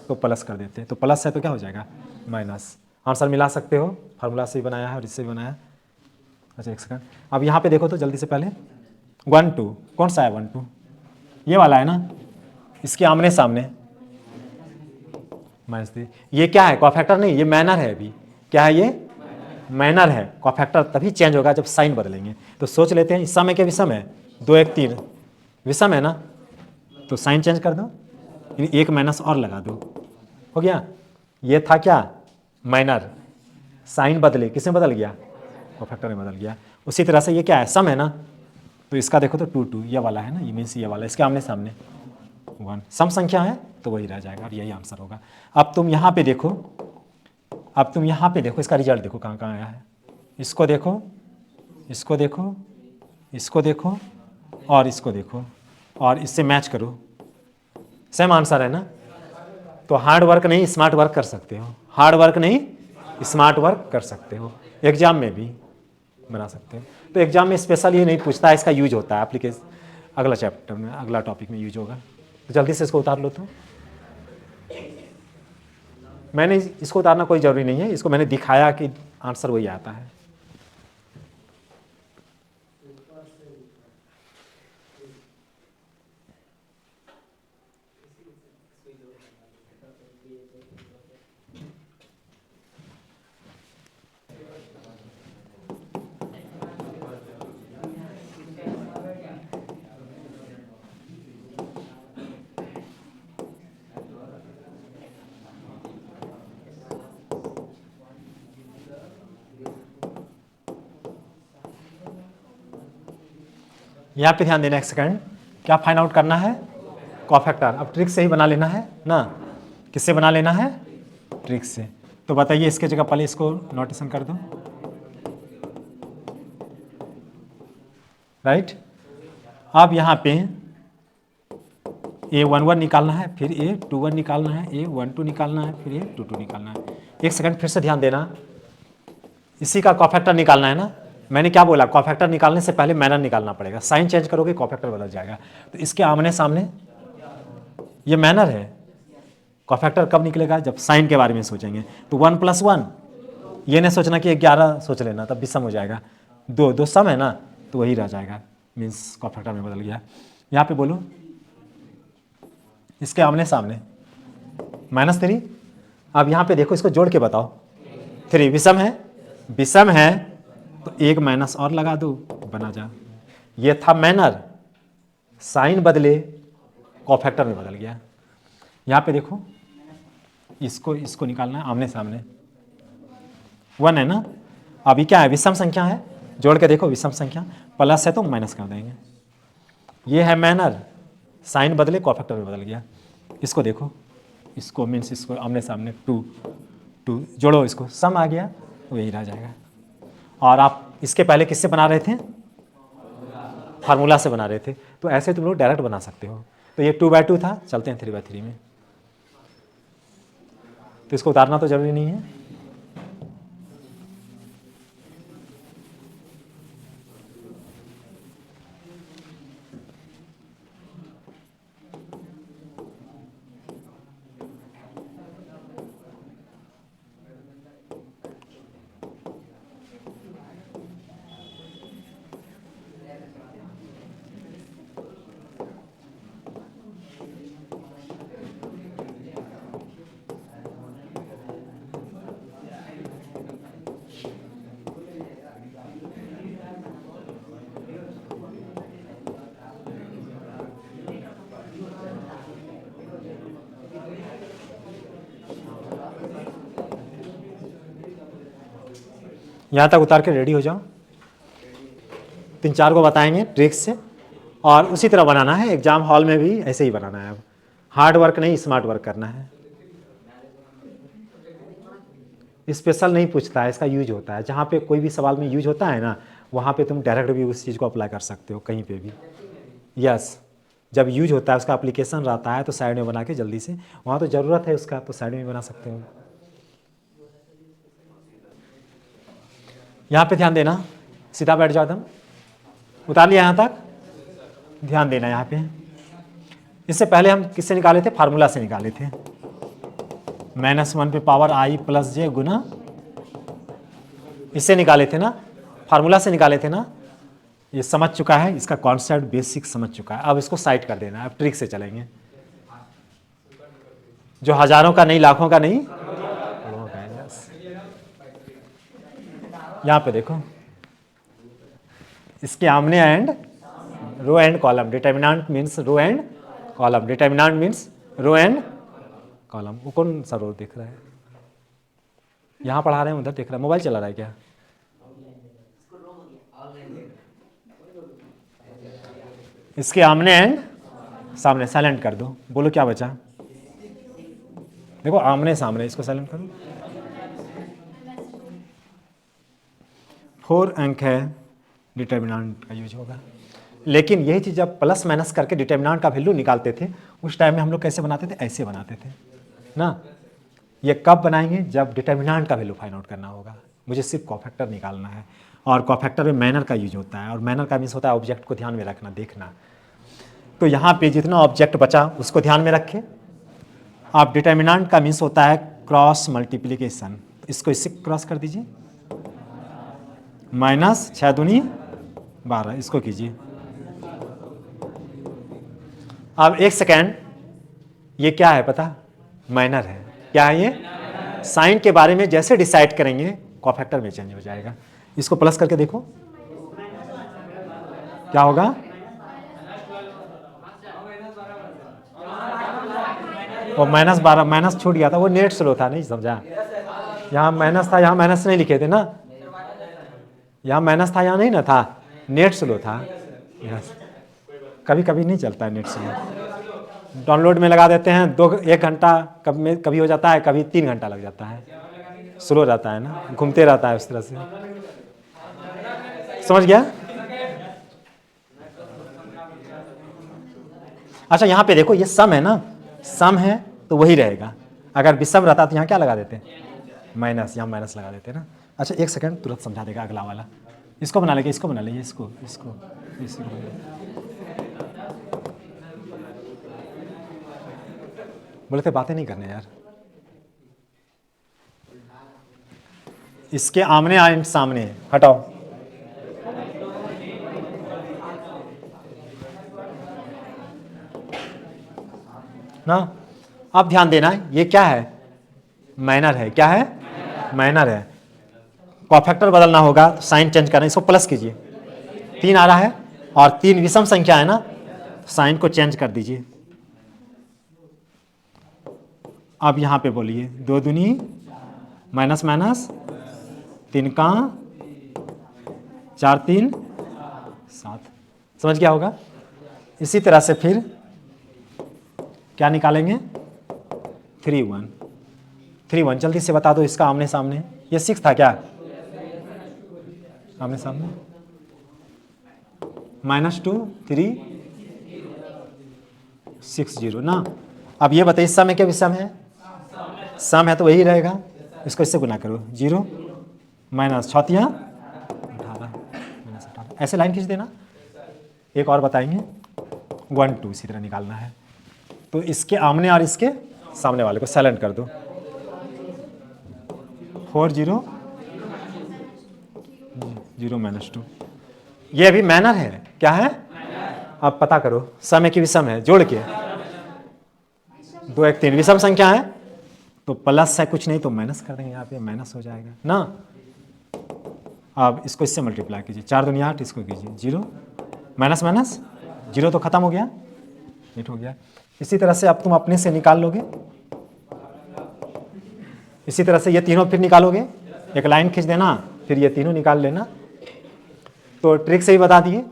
तो प्लस कर देते, तो प्लस है तो क्या हो जाएगा? माइनस। आंसर मिला सकते हो, फार्मूला से भी बनाया है और इससे भी बनाया है। अच्छा एक सेकंड, अब यहाँ पे देखो तो जल्दी से पहले 1 2 कौन सा है? 1 2 ये वाला है ना, इसके आमने सामने -3। ये क्या है? कॉफैक्टर नहीं, ये मैनर है। अभी क्या है? ये मैनर है। कॉफैक्टर तभी चेंज होगा जब साइन बदलेंगे। तो सोच लेते हैं सम है क्या? विषम है, 2 1 3 विषम है ना, तो साइन चेंज कर दो, एक माइनस और लगा दो, हो गया। ये था क्या? माइनर। साइन बदले, किसमें बदल गया? कॉफैक्टर में बदल गया। उसी तरह से ये क्या है? सम है ना, तो इसका देखो तो 2 2 ये वाला है ना, ये मीन्स ये वाला, इसके आमने सामने 1 सम संख्या है तो वही रह जाएगा और यही आंसर होगा। अब तुम यहाँ पे देखो, अब तुम यहाँ पे देखो, इसका रिजल्ट देखो कहाँ कहाँ आया है। इसको देखो, इसको देखो, इसको देखो और इसको देखो, और इससे मैच करो, सेम आंसर है ना। तो हार्ड वर्क नहीं स्मार्ट वर्क कर सकते हो, हार्ड वर्क नहीं स्मार्ट वर्क कर सकते हो, एग्जाम में भी बना सकते हो। तो एग्जाम में स्पेशल ये नहीं पूछता है, इसका यूज होता है एप्लीकेशन, अगला चैप्टर में अगला टॉपिक में यूज होगा। तो जल्दी से इसको उतार लो। तो मैंने इसको उतारना कोई ज़रूरी नहीं है, इसको मैंने दिखाया कि आंसर वही आता है। यहाँ पे ध्यान देना, एक सेकंड, क्या फाइंड आउट करना है? कॉफैक्टर। अब ट्रिक से ही बना लेना है ना, किससे बना लेना है? ट्रिक से। तो बताइए, इसके जगह पहले इसको नोटेशन कर दो, राइट। अब यहाँ पे A11 निकालना है, फिर A21 निकालना है, A12 निकालना है, फिर A22 निकालना है। एक सेकंड फिर से ध्यान देना, इसी का कॉफैक्टर निकालना है ना। मैंने क्या बोला, कॉफैक्टर निकालने से पहले मैनर निकालना पड़ेगा। साइन चेंज करोगे कॉफैक्टर बदल जाएगा। तो इसके आमने सामने ये मैनर है। कॉफैक्टर कब निकलेगा, जब साइन के बारे में सोचेंगे। तो 1 + 1, ये नहीं सोचना कि 11 सोच लेना, तब भी सम हो जाएगा। दो सम है ना, तो वही रह जाएगा, मीन्स कॉफैक्टर में बदल गया। यहाँ पे बोलो इसके आमने सामने -3। अब यहाँ पे देखो, इसको जोड़ के बताओ। 3 विषम है, विषम है तो एक माइनस और लगा दो, बना जा। ये था मैनर, साइन बदले कॉफैक्टर में बदल गया। यहाँ पे देखो, इसको निकालना है आमने सामने। 1 है ना। अभी क्या है, विषम संख्या है, जोड़ के देखो विषम संख्या, प्लस है तो माइनस कर देंगे। ये है मैनर, साइन बदले कॉफैक्टर में बदल गया। इसको देखो, इसको मीन्स इसको आमने सामने 2 जोड़ो, इसको सम आ गया, तो यही रह जाएगा। और आप इसके पहले किससे बना रहे थे, फार्मूला से बना रहे थे, तो ऐसे तुम लोग डायरेक्ट बना सकते हो। तो ये 2/2 था, चलते हैं 3/3 में। तो इसको उतारना तो जरूरी नहीं है। यहाँ तक उतार के रेडी हो जाओ। 3-4 को बताएंगे ट्रिक्स से, और उसी तरह बनाना है एग्जाम हॉल में भी, ऐसे ही बनाना है। अब हार्ड वर्क नहीं, स्मार्ट वर्क करना है। स्पेशल नहीं पूछता है, इसका यूज होता है। जहाँ पे कोई भी सवाल में यूज होता है ना, वहाँ पे तुम डायरेक्ट भी उस चीज़ को अप्लाई कर सकते हो कहीं पे भी। यस, जब यूज होता है, उसका एप्लीकेशन रहता है, तो साइड में बना के जल्दी से, वहाँ तो ज़रूरत है उसका, तो साइड में बना सकते हो। यहाँ पे ध्यान देना, सीधा बैठ जाओ एकदम। उतार लिया यहाँ तक, ध्यान देना यहाँ पे। इससे पहले हम किससे निकाले थे, फार्मूला से निकाले थे। -1 पे पावर i + j गुना, इससे निकाले थे ना, फार्मूला से निकाले थे ना। ये समझ चुका है, इसका कॉन्सेप्ट बेसिक समझ चुका है। अब इसको साइड कर देना है, अब ट्रिक से चलेंगे, जो हजारों का नहीं, लाखों का नहीं, करोड़ों का है। यहाँ पे देखो, इसके आमने and row and column, determinant means row and column, determinant means row and column. वो कौन सा रो दिख रहा है, यहाँ पढ़ा रहे हैं उधर दिख रहा है, मोबाइल चला रहा है क्या। इसके आमने एंड सामने, साइलेंट कर दो, बोलो क्या बचा। देखो आमने सामने, इसको साइलेंट करो। 4 अंक है, डिटर्मिनेंट का यूज होगा। लेकिन यही चीज़ जब प्लस माइनस करके डिटर्मिनेंट का वैल्यू निकालते थे, उस टाइम में हम लोग कैसे बनाते थे, ऐसे बनाते थे ना। ये कब बनाएंगे, जब डिटर्मिनेंट का वैल्यू फाइंड आउट करना होगा। मुझे सिर्फ कॉफैक्टर निकालना है, और कॉफैक्टर में मैनर का यूज होता है, और मैनर का मीन्स होता है ऑब्जेक्ट को ध्यान में रखना, देखना। तो यहाँ पे जितना ऑब्जेक्ट बचा उसको ध्यान में रखें। अब डिटर्मिनेंट का मीन्स होता है क्रॉस मल्टीप्लिकेशन, तो इसको इससे क्रॉस कर दीजिए, -6 दूनी 12, इसको कीजिए। अब एक सेकेंड, ये क्या है पता, माइनर है। क्या है ये, साइन के बारे में जैसे डिसाइड करेंगे कॉफैक्टर में चेंज हो जाएगा। इसको प्लस करके देखो क्या होगा, वो -12, माइनस छूट गया था, वो नेट स्लो था, नहीं समझा। यहाँ माइनस था, यहाँ माइनस नहीं लिखे थे ना, यहाँ माइनस था, यहाँ नहीं ना था, नेट स्लो था। यस, कभी कभी नहीं चलता है नेट स्लो, डाउनलोड में लगा देते हैं 1 घंटा, कभी हो जाता है, कभी 3 घंटा लग जाता है, स्लो रहता है ना, घूमते रहता है उस तरह से। समझ गया। अच्छा यहाँ पे देखो, ये सम है ना, सम है तो वही रहेगा। अगर विषम रहता तो यहाँ क्या लगा देते, माइनस, यहाँ माइनस लगा देते ना। अच्छा एक सेकंड, तुरंत समझा देगा अगला वाला। इसको बना लेंगे, इसको बना लेंगे, इसको इसको इसको बोले थे बातें नहीं करने यार। इसके आमने एंड सामने हटाओ। ना अब ध्यान देना, ये क्या है, माइनर है। क्या है, माइनर है। कॉफैक्टर बदलना होगा तो साइन चेंज करना, इसको प्लस कीजिए, 3 आ रहा है और 3 विषम संख्या है ना, तो साइन को चेंज कर दीजिए। अब यहां पे बोलिए 2 दूनी माइनस माइनस 3 का 4 3 7, समझ गया होगा। इसी तरह से फिर क्या निकालेंगे, 3 1 3 1, जल्दी से बता दो इसका आमने सामने। ये 6 था क्या, आमने सामने, -2 3 6 0 ना। अब ये बताइए सम है क्या विषम है, सम है तो वही रहेगा। इसको इससे गुना करो, 0 माइनस 6 18 -18, ऐसे लाइन खींच देना। एक और बताएंगे, 1 2 इसी तरह निकालना है। तो इसके आमने और इसके सामने वाले को साइलेंट कर दो, 4 0 0 -2। ये अभी मैनर है, क्या है, अब पता करो सम है कि विषम है, जोड़ के 2 1 3 विषम संख्या है तो प्लस है, कुछ नहीं तो माइनस कर देंगे, यहाँ पे माइनस हो जाएगा ना। अब इसको इससे मल्टीप्लाई कीजिए, 4 दूनी 8, इसको कीजिए 0 माइनस माइनस 0 तो खत्म हो गया, 8 हो गया। इसी तरह से अब तुम अपने से निकाल लोगे, इसी तरह से ये तीनों फिर निकालोगे, एक लाइन खींच देना, फिर ये तीनों निकाल लेना। तो ट्रिक से ही बता दिए,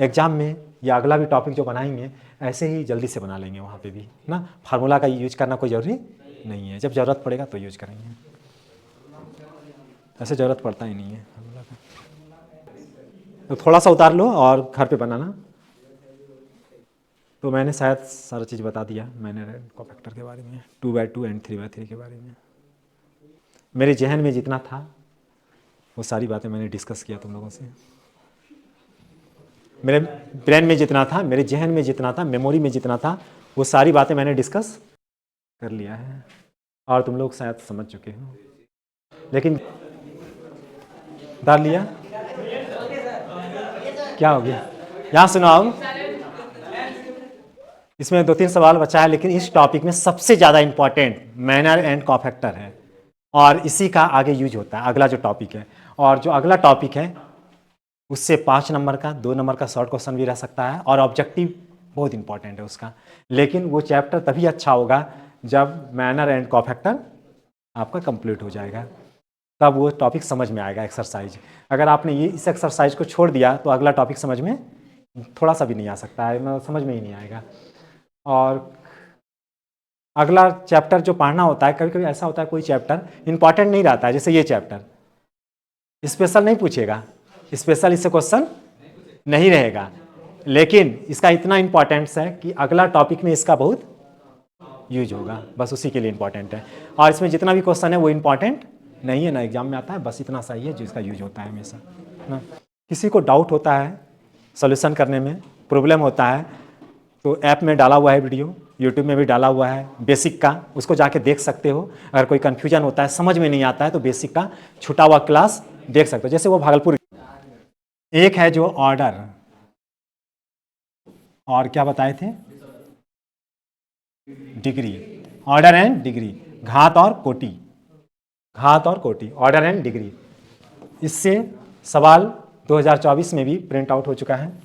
एग्जाम में या अगला भी टॉपिक जो बनाएंगे ऐसे ही जल्दी से बना लेंगे, वहाँ पे भी ना फार्मूला का यूज करना कोई ज़रूरी नहीं है, जब ज़रूरत पड़ेगा तो यूज करेंगे, ऐसे ज़रूरत पड़ता ही नहीं है फार्मूला का। तो थोड़ा सा उतार लो और घर पे बनाना। तो मैंने शायद सारा चीज़ बता दिया, मैंने कॉफैक्टर के बारे में, 2/2 एंड 3/3 के बारे में। मेरे जहन में जितना था वो सारी बातें मैंने डिस्कस किया तुम लोगों से। मेरे ब्रेन में जितना था, मेरे जहन में जितना था, मेमोरी में जितना था, वो सारी बातें मैंने डिस्कस कर लिया है और तुम लोग शायद समझ चुके हो। लेकिन डाल लिया, क्या हो गया, यहाँ सुनो आओ। इसमें 2-3 सवाल बचा है, लेकिन इस टॉपिक में सबसे ज़्यादा इंपॉर्टेंट मैनर एंड कॉफैक्टर है और इसी का आगे यूज होता है, अगला जो टॉपिक है। और जो अगला टॉपिक है उससे 5 नंबर का 2 नंबर का शॉर्ट क्वेश्चन भी रह सकता है और ऑब्जेक्टिव बहुत इंपॉर्टेंट है उसका। लेकिन वो चैप्टर तभी अच्छा होगा जब मैनर एंड कॉफैक्टर आपका कंप्लीट हो जाएगा, तब वो टॉपिक समझ में आएगा। एक्सरसाइज, अगर आपने ये इस एक्सरसाइज को छोड़ दिया तो अगला टॉपिक समझ में थोड़ा सा भी नहीं आ सकता है, मतलब समझ में ही नहीं आएगा। और अगला चैप्टर जो पढ़ना होता है, कभी कभी ऐसा होता है कोई चैप्टर इंपॉर्टेंट नहीं रहता है, जैसे ये चैप्टर स्पेशल नहीं पूछेगा, स्पेशल इससे क्वेश्चन नहीं रहेगा, लेकिन इसका इतना इंपॉर्टेंस है कि अगला टॉपिक में इसका बहुत यूज होगा, बस उसी के लिए इंपॉर्टेंट है। और इसमें जितना भी क्वेश्चन है वो इंपॉर्टेंट नहीं है ना, एग्जाम में आता है, बस इतना सही है जिसका यूज होता है हमेशा ना। किसी को डाउट होता है सॉल्यूशन करने में, प्रॉब्लम होता है, तो ऐप में डाला हुआ है वीडियो, यूट्यूब में भी डाला हुआ है बेसिक का, उसको जाके देख सकते हो। अगर कोई कन्फ्यूजन होता है, समझ में नहीं आता है, तो बेसिक का छूटा हुआ क्लास देख सकते हो। जैसे वो भागलपुर एक है जो ऑर्डर, और क्या बताए थे, डिग्री, ऑर्डर एंड डिग्री, घात और कोटि, घात और कोटि, ऑर्डर एंड डिग्री। इससे सवाल 2024 में भी प्रिंट आउट हो चुका है।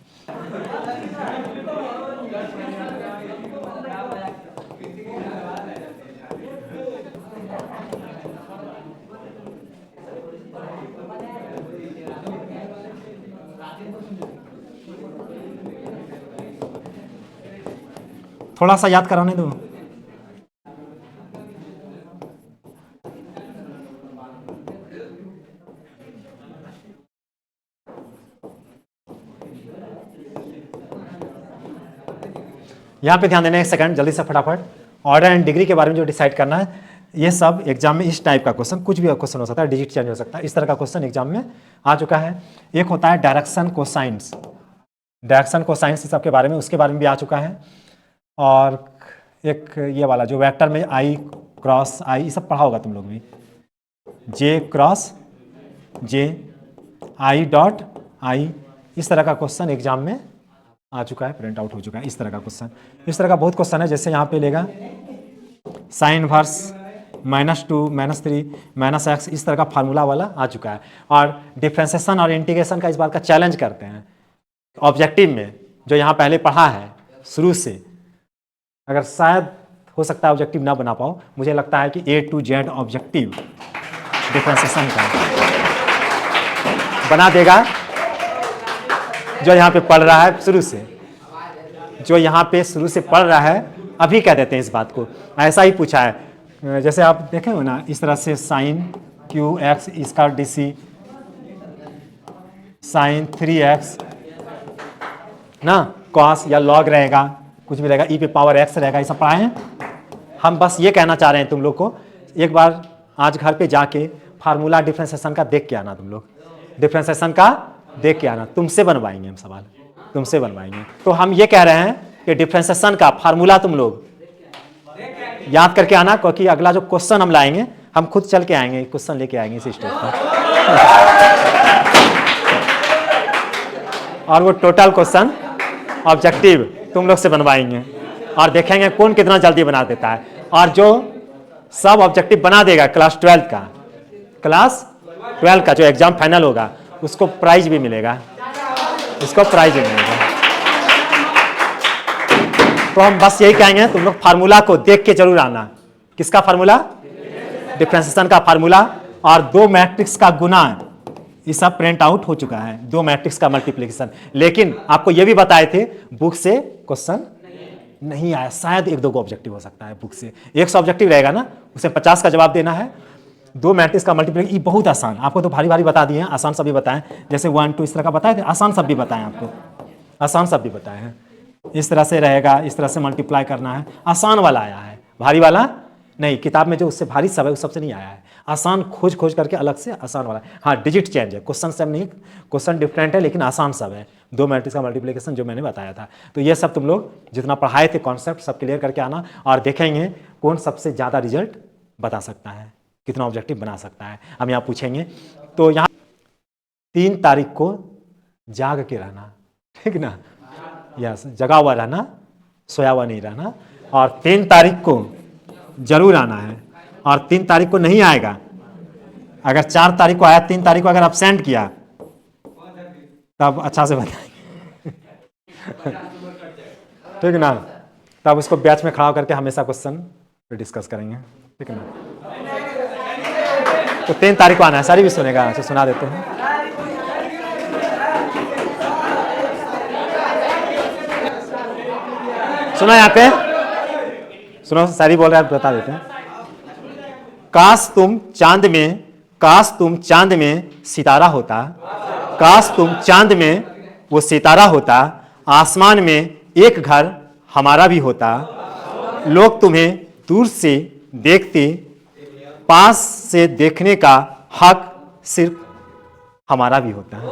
थोड़ा सा याद कराने दो। यहाँ पे ध्यान देना, एक सेकंड जल्दी से फटाफट। ऑर्डर एंड डिग्री के बारे में जो डिसाइड करना है, ये सब एग्जाम में इस टाइप का क्वेश्चन, कुछ भी क्वेश्चन हो सकता है, डिजिट चेंज हो सकता है, इस तरह का क्वेश्चन एग्जाम में आ चुका है। एक होता है डायरेक्शन कोसाइंस, डायरेक्शन कोसाइंस सबके बारे में, उसके बारे में भी आ चुका है। और एक ये वाला जो वेक्टर में आई क्रॉस आई, ये सब पढ़ा होगा तुम लोग भी, जे cross J, I dot I, इस तरह का क्वेश्चन एग्जाम में आ चुका है, प्रिंट आउट हो चुका है इस तरह का क्वेश्चन। इस तरह का बहुत क्वेश्चन है, जैसे यहाँ पे लेगा साइन इनवर्स -2 -3 -x, इस तरह का फार्मूला वाला आ चुका है। और डिफ्रेंसिएशन और इंटीग्रेशन का इस बार का चैलेंज करते हैं ऑब्जेक्टिव में, जो यहाँ पहले पढ़ा है शुरू से। अगर शायद हो सकता है ऑब्जेक्टिव ना बना पाओ, मुझे लगता है कि A to Z objective differentiation का बना देगा, जो यहाँ पे पढ़ रहा है शुरू से, जो यहाँ पे शुरू से पढ़ रहा है, अभी कह देते हैं इस बात को। ऐसा ही पूछा है, जैसे आप देखे हो ना, इस तरह से साइन QX इसका DC साइन 3x ना, कॉस या लॉग रहेगा, कुछ भी रहेगा, e पे पावर x रहेगा, ये सब पढ़ाए हैं हम। बस ये कहना चाह रहे हैं तुम लोग को, एक बार आज घर पे जाके फार्मूला डिफ्रेंसिएशन का देख के आना, तुम लोग डिफ्रेंसिएशन का देख के आना, तुमसे बनवाएंगे हम सवाल, तुमसे बनवाएंगे। तो हम ये कह रहे हैं कि डिफ्रेंसिएशन का फार्मूला तुम लोग याद करके आना, क्योंकि अगला जो क्वेश्चन हम लाएंगे, हम खुद चल के आएंगे, क्वेश्चन लेके आएंगे इसी स्टेज पर, और वो टोटल क्वेश्चन ऑब्जेक्टिव तुम लोग से बनवाएंगे, और देखेंगे कौन कितना जल्दी बना देता है। और जो सब ऑब्जेक्टिव बना देगा क्लास 12 का, क्लास 12 का जो एग्जाम फाइनल होगा, उसको प्राइज भी मिलेगा, इसको प्राइज भी मिलेगा। तो हम बस यही कहेंगे, तुम लोग फार्मूला को देख के जरूर आना। किसका फार्मूला? डिफ्रेंसिएशन का फार्मूला, और दो मैट्रिक्स का गुना, ये सब प्रिंट आउट हो चुका है, दो मैट्रिक्स का मल्टीप्लिकेशन। लेकिन आपको ये भी बताए थे बुक से क्वेश्चन नहीं आया, शायद 1-2 ऑब्जेक्टिव हो सकता है बुक से, 100 ऑब्जेक्टिव रहेगा ना, उसे 50 का जवाब देना है। दो मैट्रिक्स का मल्टीप्लिकेशन, ये बहुत आसान, आपको तो भारी भारी बता दिए हैं, आसान सब भी बताएं, जैसे 1 2 इस तरह का बताए थे, आसान सब भी बताएं आपको, आसान सब भी बताए हैं। इस तरह से रहेगा, इस तरह से मल्टीप्लाई करना है, आसान वाला आया है, भारी वाला नहीं। किताब में जो उससे भारी सब है, उस सबसे नहीं आया है, आसान खोज खोज करके अलग से आसान वाला। हाँ, डिजिट चेंज है, क्वेश्चन सब नहीं, क्वेश्चन डिफरेंट है, लेकिन आसान सब है। दो मैट्रिक्स का मल्टीप्लिकेशन जो मैंने बताया था, तो ये सब तुम लोग जितना पढ़ाए थे कॉन्सेप्ट सब क्लियर करके आना, और देखेंगे कौन सबसे ज़्यादा रिजल्ट बता सकता है, कितना ऑब्जेक्टिव बना सकता है, हम यहाँ पूछेंगे। तो यहाँ 3 तारीख को जाग के रहना, ठीक ना, यस, जगा हुआ रहना, सोया हुआ नहीं रहना। और 3 तारीख को जरूर आना है, और 3 तारीख को नहीं आएगा, अगर 4 तारीख को आया, 3 तारीख को अगर एब्सेंट किया, तब अच्छा से बताएंगे ठीक है ना, तब उसको बैच में खड़ा करके हमेशा क्वेश्चन पे डिस्कस करेंगे, ठीक है ना। तो 3 तारीख को आना है, सारी भी सुनेगा, अच्छा सुना देते हैं। सुनो यहाँ पे, सुनो, सारी बोल रहे हैं, बता देते हैं। काश तुम चांद में सितारा होता, काश तुम चांद में वो सितारा होता, आसमान में एक घर हमारा भी होता, लोग तुम्हें दूर से देखते, पास से देखने का हक सिर्फ हमारा भी होता है।